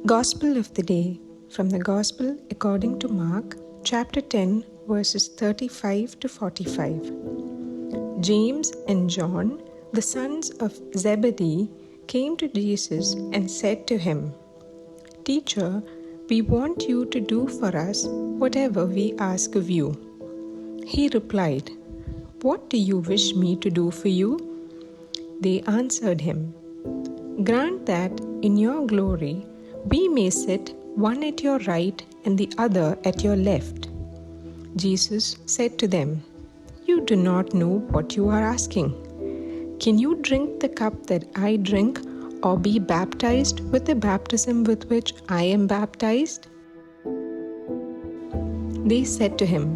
Gospel of the Day from the Gospel according to Mark, chapter 10, verses 35 to 45. James and John, the sons of Zebedee, came to Jesus and said to him, "Teacher, we want you to do for us whatever we ask of you." He replied, "What do you wish me to do for you?" They answered him, "Grant that in your glory we may sit one at your right and the other at your left." Jesus said to them, "You do not know what you are asking. Can you drink the cup that I drink, or be baptized with the baptism with which I am baptized?" They said to him,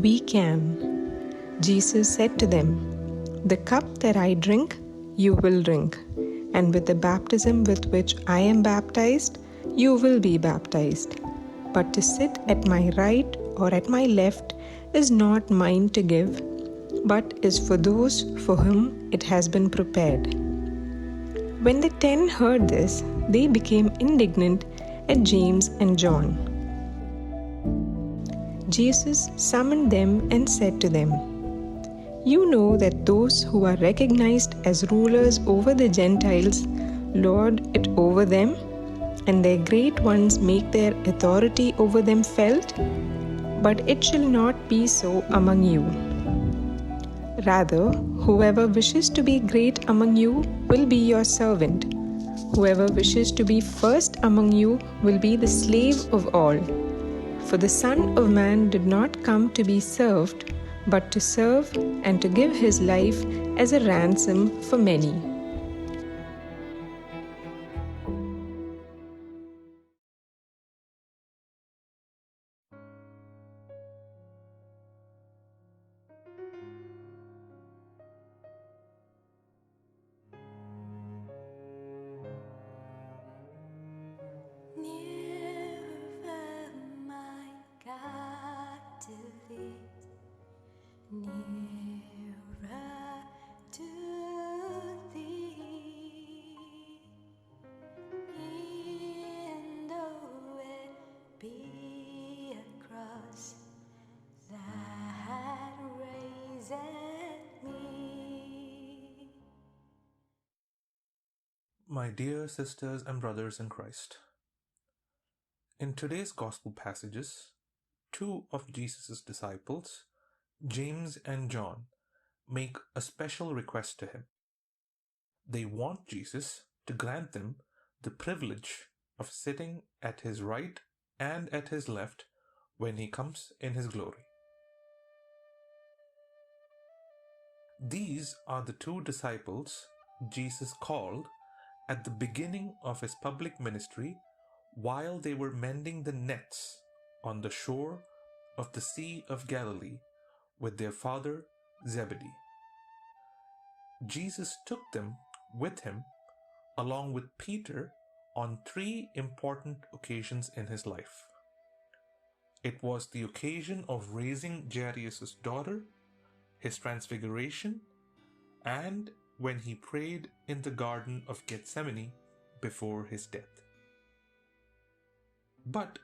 "We can." Jesus said to them, "The cup that I drink, you will drink, and with the baptism with which I am baptized, you will be baptized. But to sit at my right or at my left is not mine to give, but is for those for whom it has been prepared." When the 10 heard this, they became indignant at James and John. Jesus summoned them and said to them, "You know that those who are recognized as rulers over the Gentiles lord it over them, and their great ones make their authority over them felt, but it shall not be so among you. Rather, whoever wishes to be great among you will be your servant. Whoever wishes to be first among you will be the slave of all. For the Son of Man did not come to be served, but to serve and to give his life as a ransom for many." Nearer, my God, to thee, nearer to thee, and though it be a cross that raiseth me. My dear sisters and brothers in Christ, in today's Gospel passages, two of Jesus' disciples, James and John, make a special request to him. They want Jesus to grant them the privilege of sitting at his right and at his left when he comes in his glory. These are the two disciples Jesus called at the beginning of his public ministry while they were mending the nets on the shore of the Sea of Galilee with their father Zebedee. Jesus took them with him along with Peter on 3 important occasions in his life. It was the occasion of raising Jairus' daughter, his transfiguration, and when he prayed in the Garden of Gethsemane before his death. But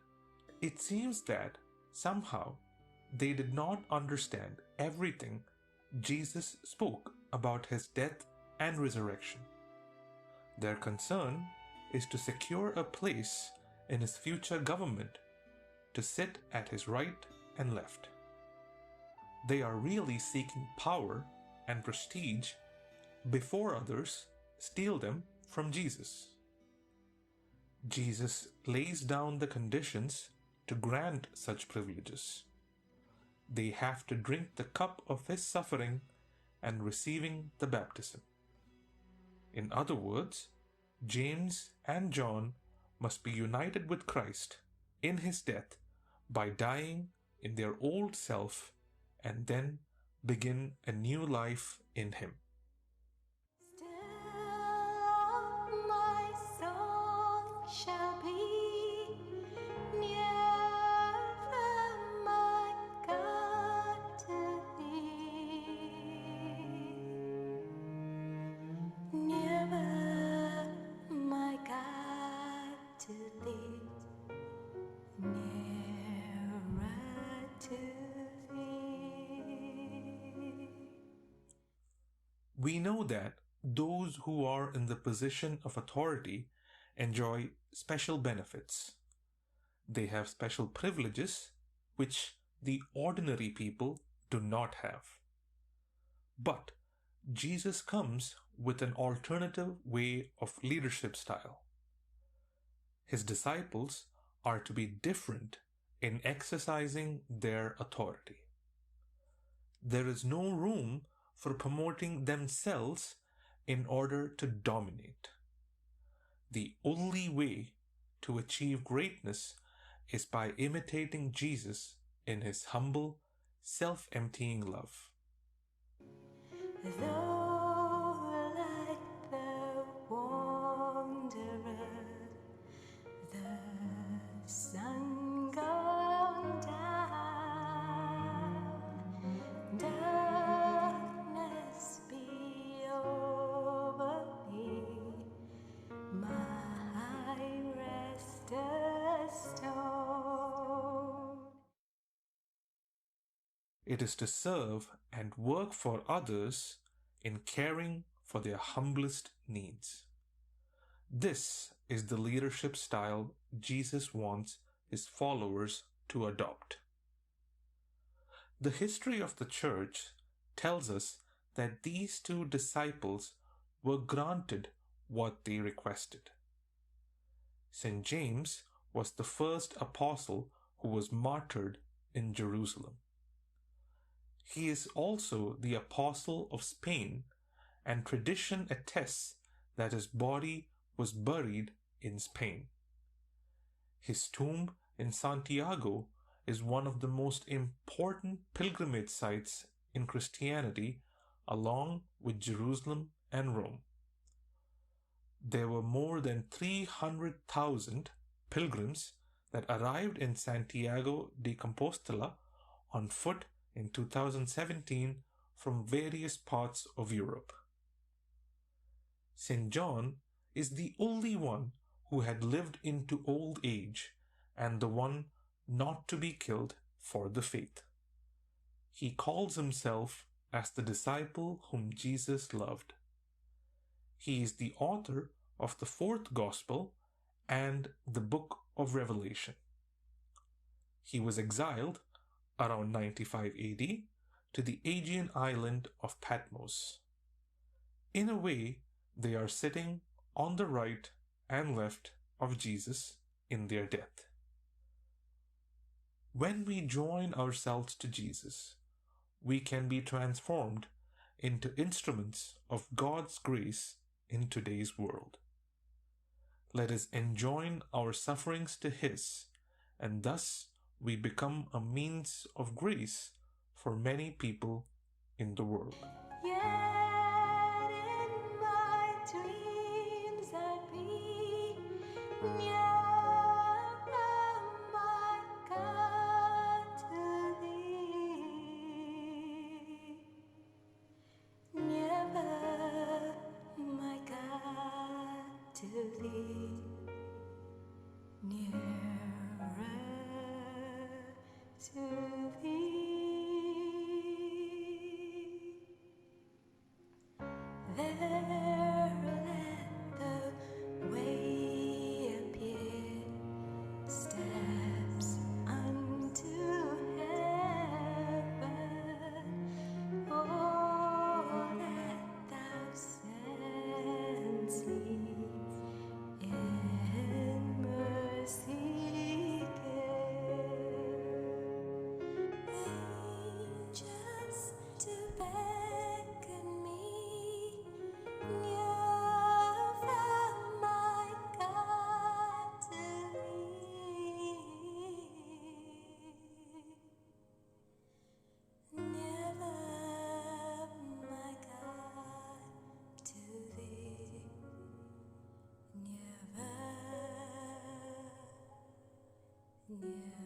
it seems that somehow they did not understand everything Jesus spoke about his death and resurrection. Their concern is to secure a place in his future government, to sit at his right and left. They are really seeking power and prestige before others steal them from Jesus. Jesus lays down the conditions to grant such privileges. They have to drink the cup of his suffering and receiving the baptism. In other words, James and John must be united with Christ in his death by dying in their old self and then begin a new life in him. Still my song shall be nearer, my God, to thee. Nearer, my God, We know that those who are in the position of authority enjoy special benefits. They have special privileges which the ordinary people do not have. But Jesus comes with an alternative way of leadership style. His disciples are to be different in exercising their authority. There is no room for promoting themselves in order to dominate. The only way to achieve greatness is by imitating Jesus in his humble, self-emptying love. Though like the wanderer, the sun gone down, darkness be over me, my rest a stone. It is to serve and work for others in caring for their humblest needs. This is the leadership style Jesus wants his followers to adopt. The history of the church tells us that these two disciples were granted what they requested. St. James was the first apostle who was martyred in Jerusalem. He is also the apostle of Spain, and tradition attests that his body was buried in Spain. His tomb in Santiago is one of the most important pilgrimage sites in Christianity, along with Jerusalem and Rome. There were more than 300,000 pilgrims that arrived in Santiago de Compostela on foot in 2017 from various parts of Europe. St. John is the only one who had lived into old age and the one not to be killed for the faith. He calls himself as the disciple whom Jesus loved. He is the author of the fourth Gospel and the book of Revelation. He was exiled around 95 AD to the Aegean island of Patmos. In a way, they are sitting on the right and left of Jesus in their death. When we join ourselves to Jesus, we can be transformed into instruments of God's grace in today's world. Let us enjoin our sufferings to His, and thus we become a means of grace for many people in the world. Yet in my dreams I be nearer, my God, to Thee. Nearer, my God, to Thee. Nearer to Thee. There let the way appear, steps unto heaven. Oh, that Thou send'st me in mercy care. Angels to beckon me nearer, my God, to Thee. Nearer, my God, to Thee. Nearer, nearer.